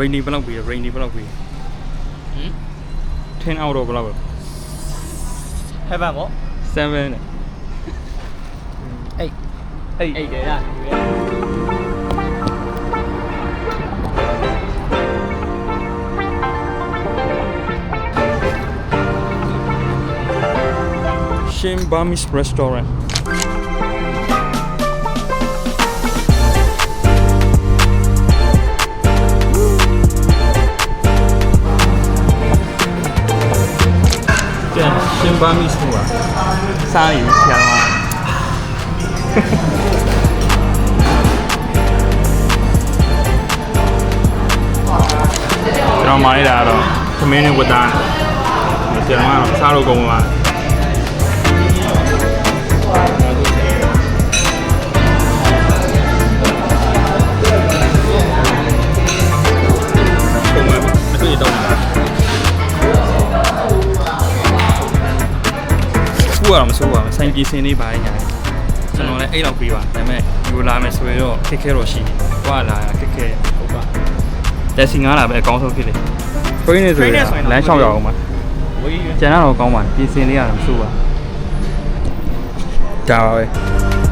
rainy ဘယ်လောက်ပေးရ rainy ဘယ်လောက်ပေး10 out တော့ဘယ်လောက် heaven ပေါ့ 7နဲ့ 8တယ်လားShin Burmese restaurant ရှင်ဘာမီစပါစားရည်ဆရာတော်ကျွန်တော်မားရတာတော့သမင်းနဲ့ဝတ်သားဆရာတော်ကတော့စားလို့ကုန်ပါအတွေ့အကြုံကူရအောင်မဆိုးပါဘူးဆိုင်ပြည်စင်လေးပါညာကျွန်တော်လည်းအဲ့လောက်ပြီးပါဒါပေမဲ့ယူလာမယ်ဆိုရင်တော့ခက်ခဲတော့ရှိတယ်။ဟိုကလာခက်ခဲဟုတ်ပါလက်စီငားလာပဲအကောင်းဆုံးဖြစ်လေ။ train နေဆိုရင်လမ်းလျှောက်ရအောင်ပါ။ဝေးကျန်တော့ကောင်းပါပြည်စင်လေးကတော့မဆိုးပါ။ဒါပါပဲ။